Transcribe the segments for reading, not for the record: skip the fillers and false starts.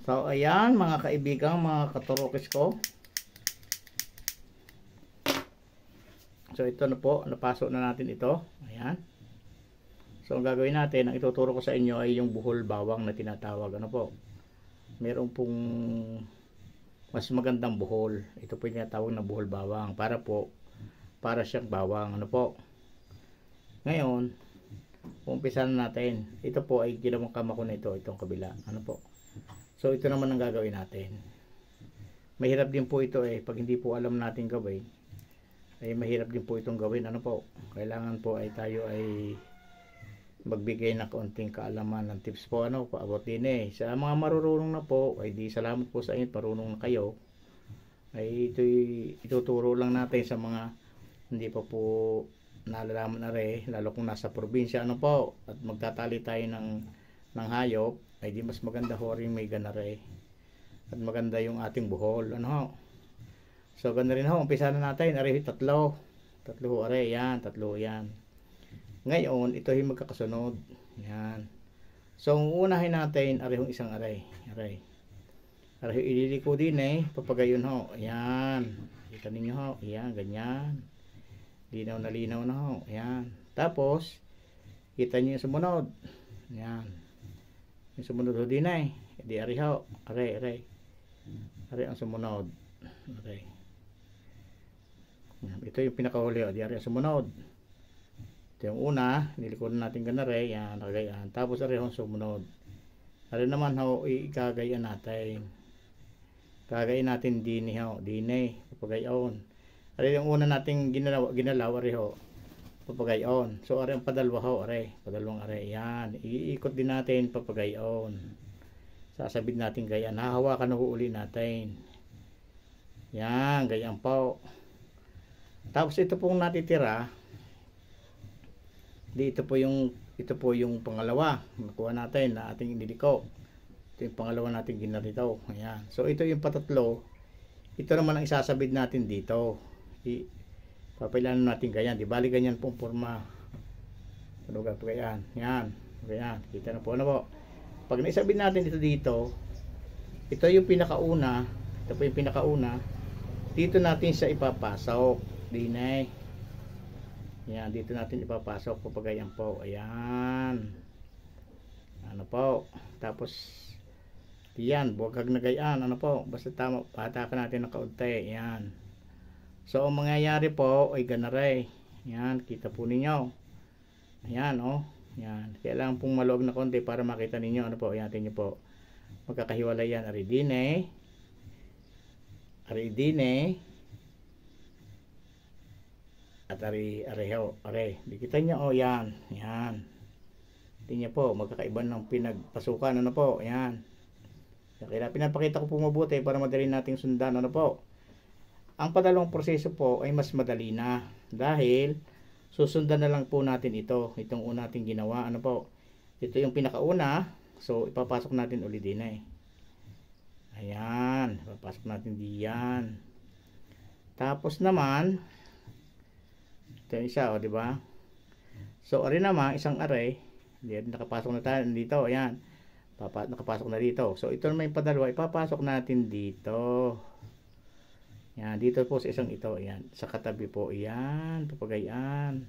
So ayan mga kaibigan, mga katurokis ko. So ito na po, napasok na natin ito. Ayan. So ang gagawin natin, ang ituturo ko sa inyo ay yung buhol bawang na tinatawag. Ano po? Meron pong mas magandang buhol. Ito po yung tinatawag na buhol bawang. Para siyang bawang. Ano po? Ngayon, umpisan natin. Ito po ay ginawang kama ko na ito. Itong kabila. Ano po? So ito naman ang gagawin natin. Mahirap din po ito pag hindi po alam natin gawin. Mahirap din po itong gawin. Ano po? Kailangan po tayo ay magbigay ng kaunting kaalaman ng tips po. Ano? Paabot din sa mga marurunong na po, di salamat po sa inyo, parunong na kayo. Ituturo lang natin sa mga hindi pa po nalalaman na lalo kung nasa probinsya. Ano po? At magtatali tayo ng hayop, di mas maganda ho rin may ganare. At maganda yung ating buhol. Ano ho? So ganda rin ho, umpisa na natin. Tatlo ho, yan, tatlo yan. Ngayon, ito yung magkakasunod. Yan. So unahin natin, yung isang aray. Ililiko din papagayon ho. Yan. Kita ninyo ho. Yan, ganyan. Linaw na ho. Yan. Tapos, kita nyo yung sumunod. Yan. Yung sumunod ho din Di ari ho. Aray ang sumunod. Aray. Ito yung pinakahuli o. Di ari ang sumunod. Ito yung una. Nilikodan natin ganare. Yan. Nakagayaan. Tapos ari ang sumunod. Ari naman ho. Ikagayan natin. Kagayin natin dini ho. Dini. Papagayon. Ari yung una nating ginalaw. Ari ho. Papagayon. So ari ang padalwa ho. Padalwang ari. Yan. Iikot din natin. Papagayon. Sasabit natin gayan. Hahawakan ho uli natin. Yan. Gayan po. Tapos ito pong natitira, ito po yung pangalawa nakuha natin na ating iniliko. Ito yung pangalawa natin ginarito. Ayan. So ito yung patatlo. Ito naman ang isasabit natin dito. Papailanan natin ganyan. Di bali ganyan pong forma. Ano ga po ganyan? Yan. Ganyan. Kita na po. Ano po? Pag naisabit natin dito, ito yung pinakauna. Ito po yung pinakauna. Dito natin siya ipapasok. Dinay. Yan, dito natin ipapasok papagayan po. Ayan. Ano po? Tapos yan, buwag na gayaan. Ano po? Basta tama, patakan natin ng kaunti. Ayan. So, ang mangyayari po ay ganare. Yan, kita po ninyo. Ayan, oh. Yan. Kailangan pong maluwag na konti para makita ninyo. Ano po? Ayan, tingnan nyo po. Magkakahiwalay yan. Aridine. At areho. Dikita nyo, yan. Yan. Tingnan po, magkakaiba ng pinagpasukan. Ano po? Yan. Kaya pinapakita ko po mabuti para madali nating sundan. Ano po? Ang padalawang proseso po ay mas madali na. Dahil, susundan na lang po natin ito. Itong una natin ginawa. Ano po? Ito yung pinakauna. So, ipapasok natin ulit din Ayan. Ipapasok natin diyan. Tapos naman, ito yung isa, di ba? So, ari naman, isang aray. Nakapasok na tayo dito. Ayan. Nakapasok na dito. So, ito naman yung padalwa. Ipapasok natin dito. Ayan. Dito po sa isang ito. Ayan. Sa katabi po. Ayan. Papagayan.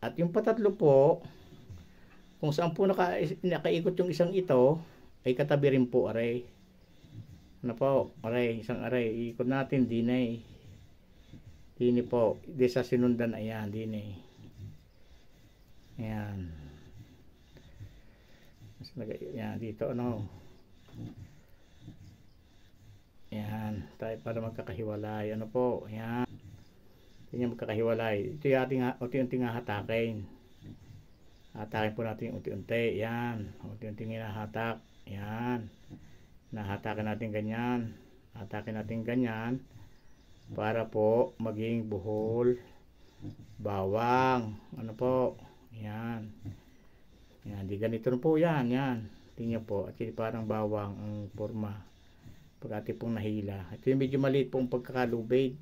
At yung patatlo po, kung saan po nakaikot yung isang ito, ay katabi rin po, aray. Ano po? Aray. Isang aray. Iikot natin. Dinay. Dini po, di sa sinundan, ayan, dini. Ayan. Ayan, dito, ano. Ayan, tayo para magkakahiwalay. Ano po, ayan. Hindi magkakahiwalay. Ito yung ating unti-unting hatakin. Hatakin po natin unti-unti. Ayan, unti-unting hinahatak. Ayan. Nahatakin natin ganyan. Hatakin natin ganyan. Para po maging buhol bawang. Ano po? Yan. Yan, di ganito na po yan. Yan. Tingnan po. At parang bawang ang forma. Pag ating pong nahila. Ito yung medyo maliit pong pagkakalubid.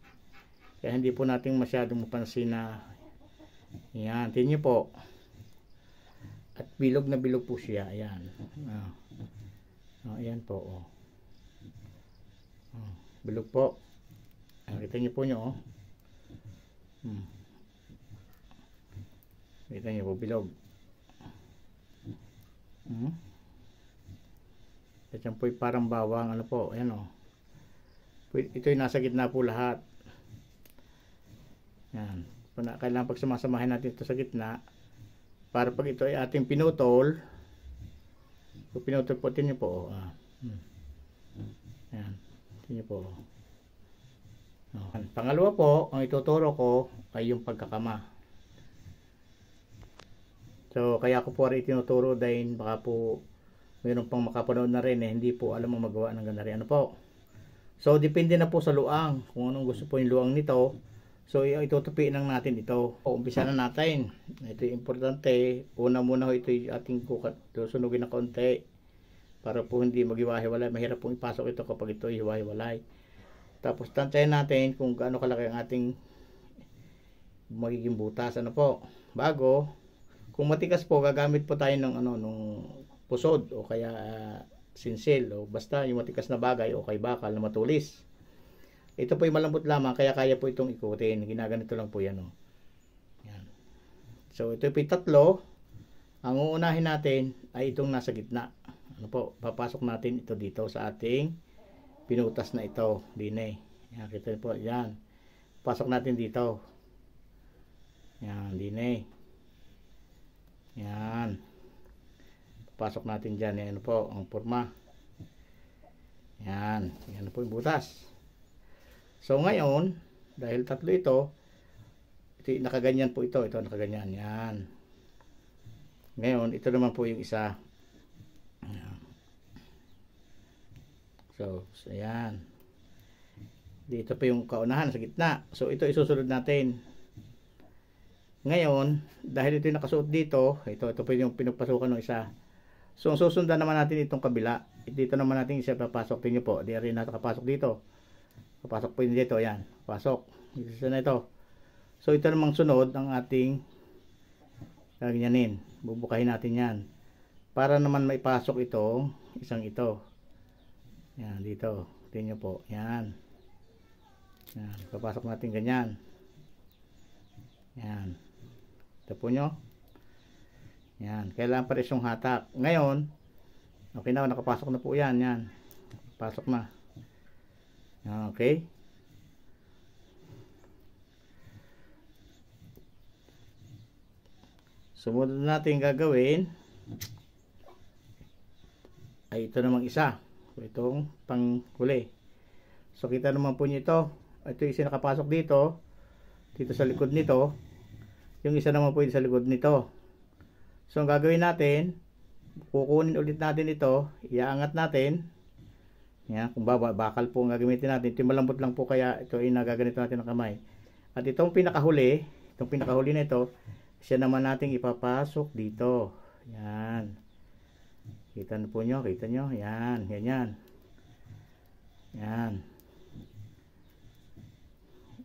Kaya hindi po natin masyadong mapansin na yan. Tingnan po. At bilog na bilog po siya. Ayan. Ayan po. Bilog po. Kita niyo po nyo. Kita niyo po, bilog. At yan po parang bawang. Ano po, ayan o. Ito yung nasa gitna po lahat. Yan. Kailangan pag sumasamahin natin ito sa gitna, para pag ito ay ating pinutol, pinutol po, tingnan po. Yan. Tingnan po. Pangalawa po, ang ituturo ko ay yung pagkakama. So, kaya ko po rin itinuturo dahil baka po mayroon pang makapanood na rin hindi po alam ang magawa ng ganda rin. Ano po? So, depende na po sa luang. Kung anong gusto po yung luang nito. So, itutupiin lang natin ito. Umpisa na natin. Ito yung importante. Una muna ho ito yung ating sunugin na konti. Para po hindi mag-iwahiwalay. Mahirap pong ipasok ito kapag ito iwahiwalay. Tapos, tansyahin natin kung gaano kalaki ang ating magiging butas. Ano po? Bago, kung matikas po, gagamit po tayo ng nung pusod o kaya sinsil o basta yung matikas na bagay o kay bakal na matulis. Ito po yung malambot lamang, kaya kaya po itong ikutin. Ginaganito lang po yan. Yan. So, ito po yung tatlo. Ang uunahin natin ay itong nasa gitna. Ano po? Papasok natin ito dito sa ating pinutas na ito. Dine. Yan, kita po. Yan. Pasok natin dito. Yan, dine. Yan. Pasok natin dyan. Yan po, ang forma. Yan. Yan po yung butas. So ngayon, dahil tatlo ito nakaganyan po ito. Ito nakaganyan. Yan. Ngayon, ito naman po yung isa. Yan. So, ayan. Dito pa yung kaunahan sa gitna. So, ito isusunod natin. Ngayon, dahil ito yung nakasuot dito, ito po yung pinagpasukan ng isa. So, susundan naman natin itong kabila. Dito naman natin isa papasok. Tingnan po, di rin nakapasok dito. Papasok po yun dito, yan. Pasok. Isa na ito. So, ito namang sunod ang ating gaganyanin. Bubukahin natin yan. Para naman maipasok ito, isang ito. Yan, dito. Tingnan po. Yan. Yan. Papasok natin ganyan. Yan. Ito po nyo. Yan. Kailangan pa rin yung hatak. Ngayon, okay na. Nakapasok na po yan. Yan. Pasok na. Okay. Sumunod natin gagawin ay ito namang isa. Itong panghuli. So kita naman po nyo ito. Ito yung isa nakapasok dito. Dito sa likod nito. Yung isa naman po yung sa likod nito. So ang gagawin natin, kukunin ulit natin ito. Iaangat natin. Yan, kung bakal po ang gagamitin natin. Ito malambot lang po kaya ito ay nagaganito natin ng kamay. At itong pinakahuli na ito, siya naman nating ipapasok dito. Yan. Kita po nyo, kita nyo. Yan, ganyan. Yan.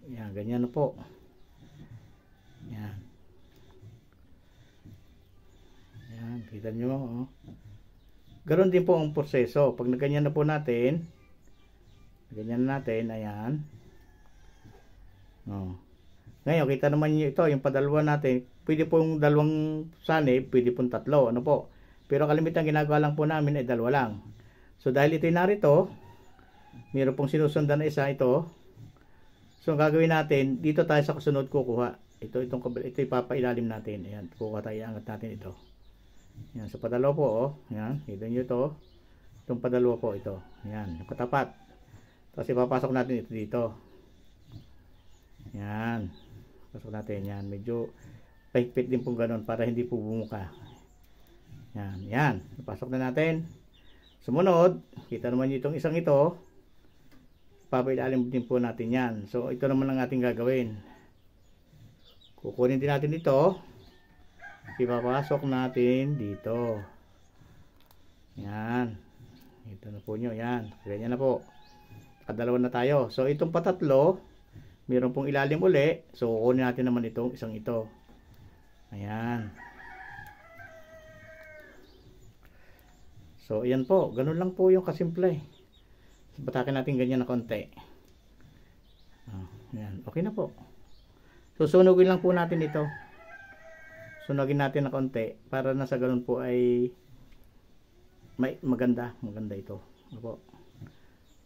Yan, ganyan na po. Yan. Yan, kita nyo. Oh. Ganon din po ang proseso. Pag naganyan na po natin, ayan. Oh. Ngayon, kita naman nyo ito, yung padalwa natin, pwede po yung dalawang sanib, pwede po tatlo, ano po. Pero kalimitan ginagawa lang po namin ay dalawa lang. So, dahil ito narito, mayroon pong sinusundan na isa ito. So, ang gagawin natin, dito tayo sa kasunod kukuha. Ito ipapailalim natin. Ayan, kukuha tayo, iangat natin ito. Yan, sa padalaw po, oh. Yan, ito nyo ito. Itong padalawa po, ito. Yan, yung katapat. Tapos ipapasok natin ito dito. Yan. Pasok natin, yan. Medyo pahigpit din po ganun para hindi po bumuka. Yan, yan. Pasok na natin. Sumunod, kita naman nyo itong isang ito. Papailalim din po natin yan. So, ito naman ang ating gagawin. Kukunin din natin ito. Ipapasok natin dito. Yan. Ito na po nyo. Yan. Ganyan na po. Kadalawa na tayo. So, itong patatlo, mayroon pong ilalim uli. So, kukunin natin naman itong isang ito. Ayan. So ayan po, ganun lang po yung kasimple. Batakin natin ganyan na konti. Ayan, okay na po. Susunugin lang po natin ito. Sunugin natin na konti para na sa ganun po ay maganda ito. Opo.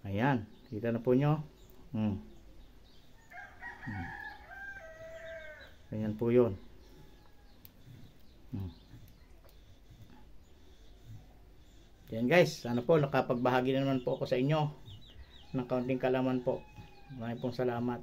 Ayan, kita na po nyo. Ayan po yun. Yan guys, sana po nakapagbahagi na naman po ako sa inyo ng kaunting kalaman po. Maraming pong salamat.